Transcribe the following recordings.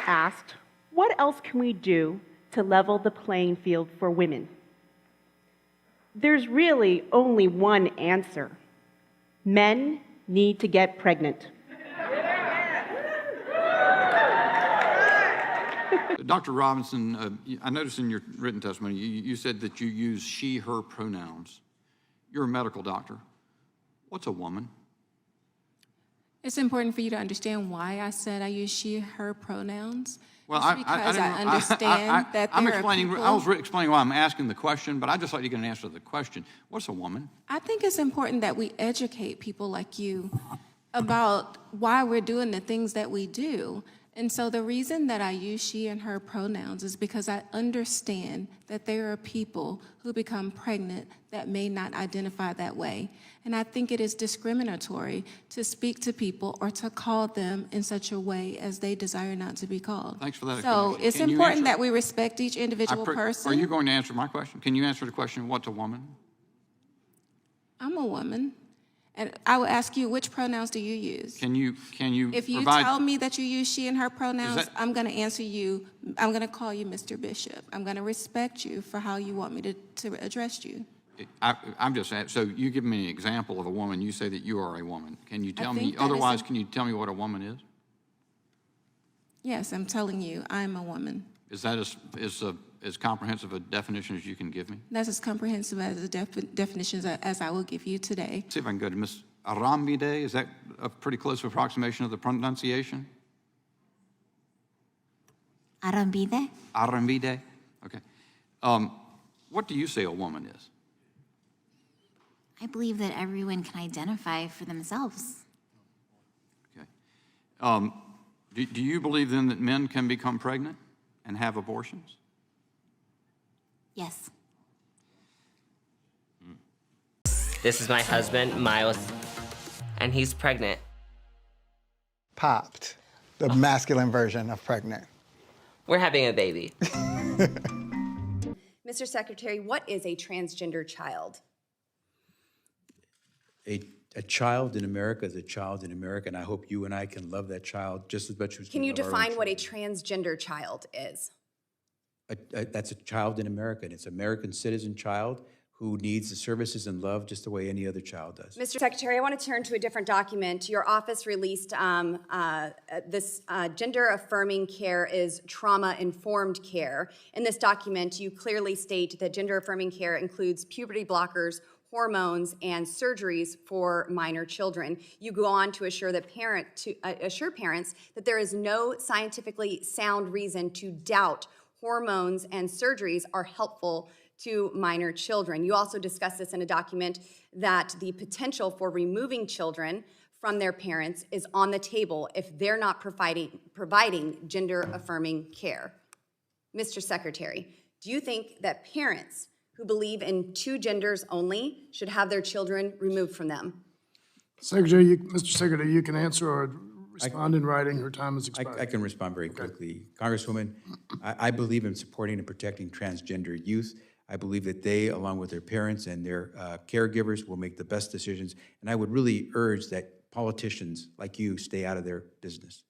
asked, what else can we do to level the playing field for women? There's really only one answer. Men need to get pregnant. Dr. Robinson, I noticed in your written testimony, you said that you use she, her pronouns. You're a medical doctor. What's a woman? It's important for you to understand why I said I use she, her pronouns. Well, I understand that there are people. I was explaining why I'm asking the question, but I'd just like to get an answer to the question. What's a woman? I think it's important that we educate people like you about why we're doing the things that we do. And so the reason that I use she and her pronouns is because I understand that there are people who become pregnant that may not identify that way. And I think it is discriminatory to speak to people or to call them in such a way as they desire not to be called. Thanks for that So explanation. it's important that we respect each individual person. Are you going to answer my question? Can you answer the question, what's a woman? I'm a woman. And I will ask you, which pronouns do you use? Can you If you provide... tell me that you use she and her pronouns, that... I'm going to answer you. I'm going to call you Mr. Bishop. I'm going to respect you for how you want me to address you. I'm just asking, so you give me an example of a woman. You say that you are a woman. Can you tell me, otherwise, can you tell me what a woman is? Yes, I'm telling you, I'm a woman. Is that as comprehensive a definition as you can give me? That's as comprehensive as a definition as I will give you today. See if I can go to Ms. Arambide. Is that a pretty close approximation of the pronunciation? Arambide. Arambide? Okay. What do you say a woman is? I believe that everyone can identify for themselves. Okay. Do you believe then that men can become pregnant and have abortions? Yes. This is my husband, Miles, and he's pregnant. Popped, the masculine version of pregnant. We're having a baby. Mr. Secretary, what is a transgender child? A child in America is a child in America, and I hope you and I can love that child just as much as we Can you love our own define what a children. transgender child is? That's a child in America, and it's an American citizen child who needs the services and love just the way any other child does. Mr. Secretary, I want to turn to a different document. Your office released this gender-affirming care is trauma-informed care. In this document, you clearly state that gender-affirming care includes puberty blockers, hormones, and surgeries for minor children. You go on to assure parents that there is no scientifically sound reason to doubt hormones and surgeries are helpful to minor children. You also discuss this in a document that the potential for removing children from their parents is on the table if they're not providing gender-affirming care. Mr. Secretary, do you think that parents who believe in two genders only should have their children removed from them? Mr. Secretary, you can answer or respond in writing. Her time has expired. I can respond very quickly. Congresswoman, I believe in supporting and protecting transgender youth. I believe that they, along with their parents and their caregivers, will make the best decisions. And I would really urge that politicians like you stay out of their business.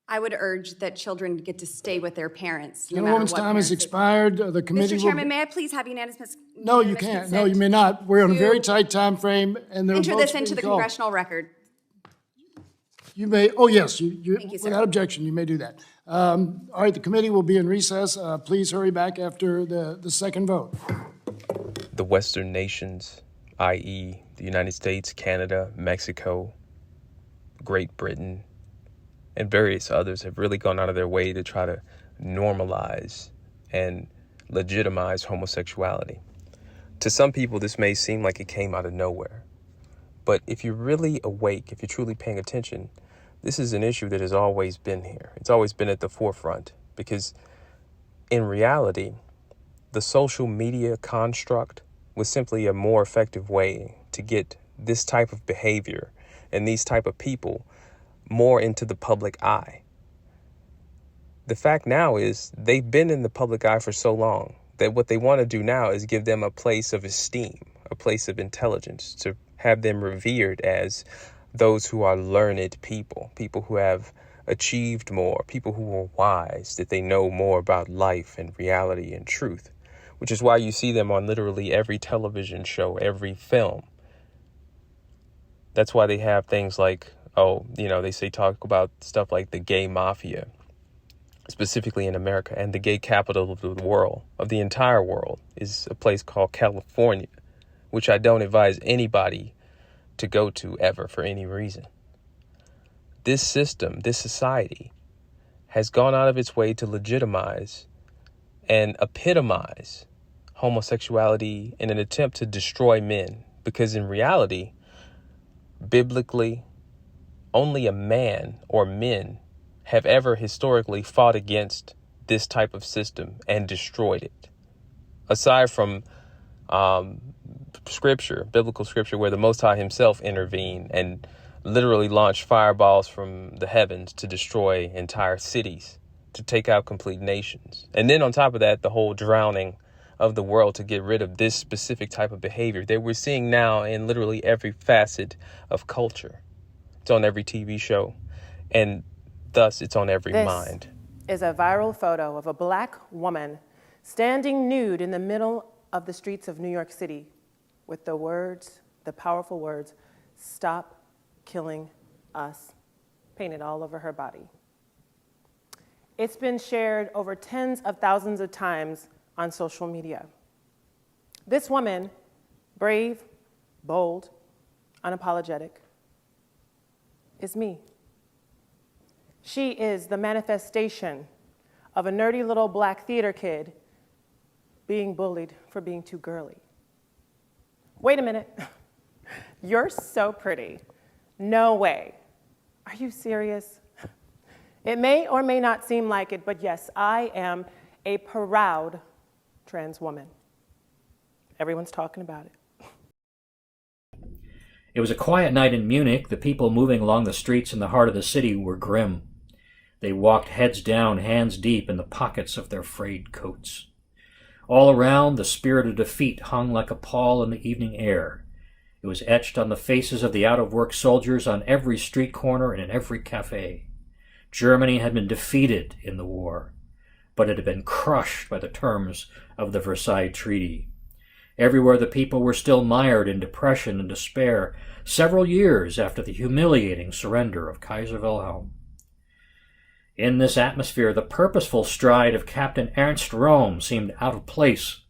I would urge that children get to stay with their parents. The woman's time has expired. The committee Mr. Chairman, may I please have unanimous? No, you can't. No, you may not. We're on a very tight time frame, and there are enter votes this into being the called. congressional record. You may. Oh, yes. You Thank you, sir. without objection, you may do that. All right. The committee will be in recess. Please hurry back after the second vote. The Western nations, i.e., the United States, Canada, Mexico, Great Britain, and various others have really gone out of their way to try to normalize and legitimize homosexuality. To some people, this may seem like it came out of nowhere. But if you're really awake, if you're truly paying attention, this is an issue that has always been here. It's always been at the forefront because in reality, the social media construct was simply a more effective way to get this type of behavior and these type of people more into the public eye. The fact now is they've been in the public eye for so long that what they want to do now is give them a place of esteem, a place of intelligence, to have them revered as those who are learned people, people who have achieved more, people who were wise, that they know more about life and reality and truth, which is why you see them on literally every television show, every film. That's why they have things like, they say talk about stuff like the gay mafia, specifically in America, and the gay capital of the world, of the entire world, is a place called California, which I don't advise anybody to go to ever for any reason. This system, this society, has gone out of its way to legitimize and epitomize homosexuality in an attempt to destroy men, because in reality, biblically, only a man or men have ever historically fought against this type of system and destroyed it. Aside from scripture, biblical scripture, where the Most High himself intervened and literally launched fireballs from the heavens to destroy entire cities, to take out complete nations. And then on top of that, the whole drowning of the world to get rid of this specific type of behavior that we're seeing now in literally every facet of culture. It's on every TV show, and thus it's on every mind. This is a viral photo of a black woman standing nude in the middle of the streets of New York City with the words, the powerful words, "Stop killing us," painted all over her body. It's been shared over tens of thousands of times on social media. This woman, brave, bold, unapologetic, is me. She is the manifestation of a nerdy little black theater kid being bullied for being too girly. Wait a minute. You're so pretty. No way. Are you serious? It may or may not seem like it, but yes, I am a proud trans woman. Everyone's talking about it. It was a quiet night in Munich. The people moving along the streets in the heart of the city were grim. They walked heads down, hands deep in the pockets of their frayed coats. All around, the spirit of defeat hung like a pall in the evening air. It was etched on the faces of the out-of-work soldiers on every street corner and in every cafe. Germany had been defeated in the war, but it had been crushed by the terms of the Versailles Treaty. Everywhere the people were still mired in depression and despair, several years after the humiliating surrender of Kaiser Wilhelm. In this atmosphere, the purposeful stride of Captain Ernst Röhm seemed out of place.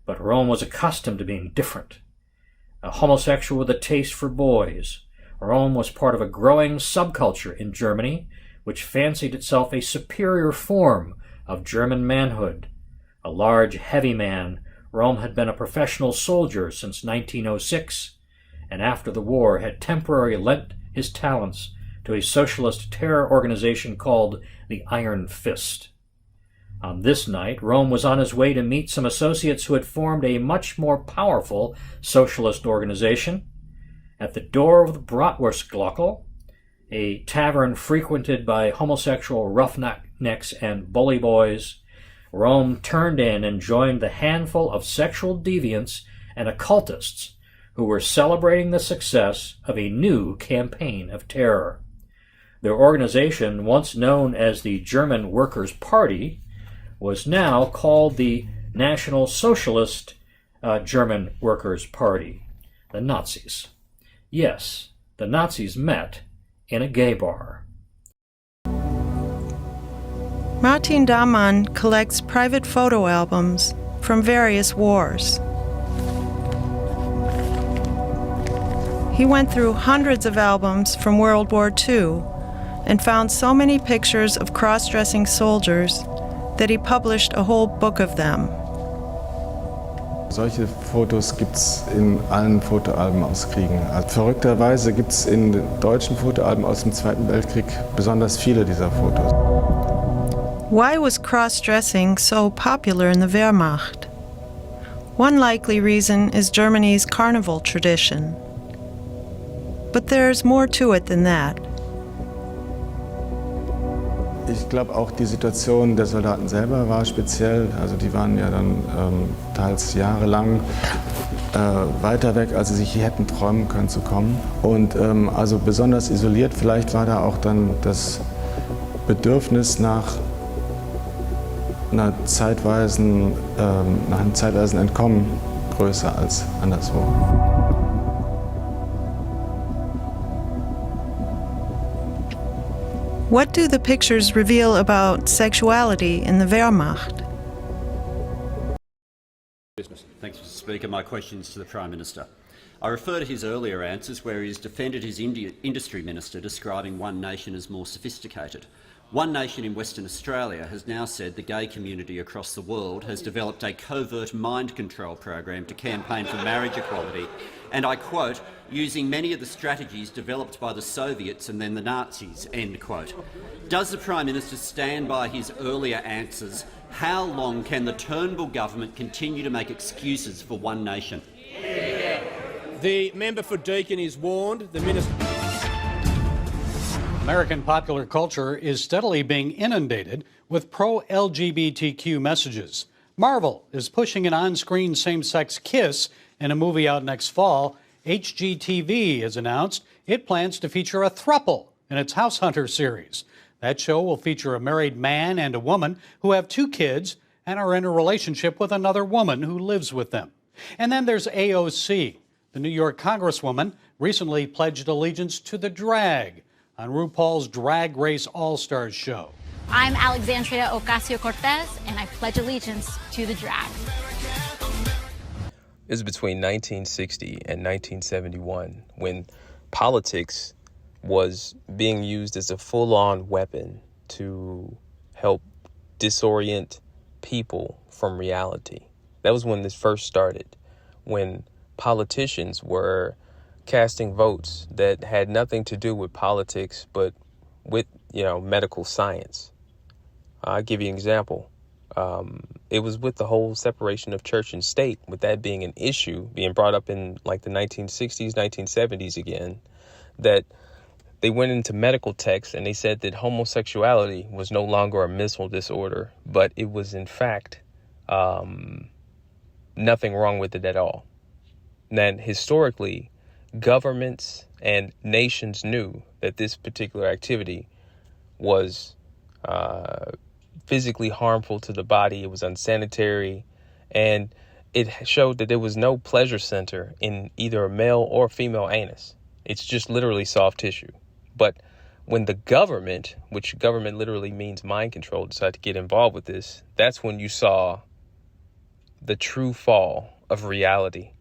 But Röhm was accustomed to being different. A homosexual with a taste for boys, Röhm was part of a growing subculture in Germany, which fancied itself a superior form of German manhood. A large, heavy man, Röhm had been a professional soldier since 1906, and after the war had temporarily lent his talents to a socialist terror organization called the Iron Fist. On this night, Röhm was on his way to meet some associates who had formed a much more powerful socialist organization. At the door of the Bratwurstglocke, a tavern frequented by homosexual roughnecks and bully boys, Röhm turned in and joined the handful of sexual deviants and occultists who were celebrating the success of a new campaign of terror. Their organization, once known as the German Workers' Party, was now called the National Socialist German Workers' Party, the Nazis. Yes, the Nazis met in a gay bar. Martin Damann collects private photo albums from various wars. He went through hundreds of albums from World War II and found so many pictures of cross-dressing soldiers that he published a whole book of them. Solche Fotos gibt's in allen Fotoalben aus Kriegen. Verrückterweise gibt's in den deutschen Fotoalben aus dem Zweiten Weltkrieg besonders viele dieser Fotos. Why was cross-dressing so popular in the Wehrmacht? One likely reason is Germany's carnival tradition. But there's more to it than that. Ich glaube auch die Situation der Soldaten selber war speziell. Also die waren ja dann teils jahrelang weiter weg, als sie sich hier hätten träumen können zu kommen. Und also besonders isoliert, vielleicht war da auch dann das Bedürfnis nach nach einem zeitweisen Entkommen größer als anderswo. What do the pictures reveal about sexuality in the Wehrmacht? Thanks, Mr. Speaker. My questions to the Prime Minister. I refer to his earlier answers where he has defended his industry minister, describing One Nation as more sophisticated. One Nation in Western Australia has now said the gay community across the world has developed a covert mind control program to campaign for marriage equality, and I quote, using many of the strategies developed by the Soviets and then the Nazis, end quote. Does the Prime Minister stand by his earlier answers? How long can the Turnbull government continue to make excuses for One Nation? The member for Deakin is warned. The minister. American popular culture is steadily being inundated with pro-LGBTQ messages. Marvel is pushing an on-screen same-sex kiss in a movie out next fall. HGTV has announced it plans to feature a throuple in its House Hunter series. That show will feature a married man and a woman who have 2 kids and are in a relationship with another woman who lives with them. And then there's AOC. The New York Congresswoman recently pledged allegiance to the drag on RuPaul's Drag Race All-Stars show. I'm Alexandria Ocasio-Cortez, and I pledge allegiance to the drag. It was between 1960 and 1971 when politics was being used as a full-on weapon to help disorient people from reality. That was when this first started, when politicians were casting votes that had nothing to do with politics, but with, medical science. I'll give you an example. It was with the whole separation of church and state, with that being an issue, being brought up in like the 1960s, 1970s again, that they went into medical texts and they said that homosexuality was no longer a mental disorder, but it was in fact nothing wrong with it at all. And then historically, governments and nations knew that this particular activity was physically harmful to the body. It was unsanitary, and it showed that there was no pleasure center in either a male or female anus. It's just literally soft tissue. But when the government, which government literally means mind control, decided to get involved with this, that's when you saw the true fall of reality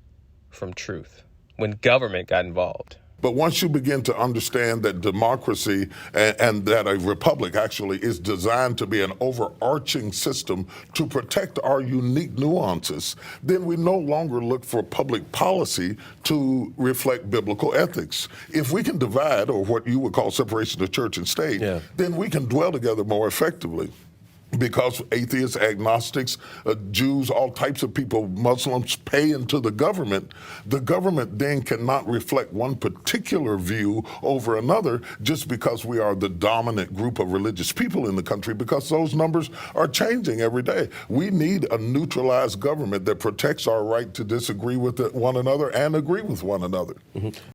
from truth, when government got involved. But once you begin to understand that democracy and that a republic actually is designed to be an overarching system to protect our unique nuances, then we no longer look for public policy to reflect biblical ethics. If we can divide, or what you would call separation of church and state, then we can dwell together more effectively. Because atheists, agnostics, Jews, all types of people, Muslims pay into the government then cannot reflect one particular view over another just because we are the dominant group of religious people in the country, because those numbers are changing every day. We need a neutralized government that protects our right to disagree with one another and agree with one another.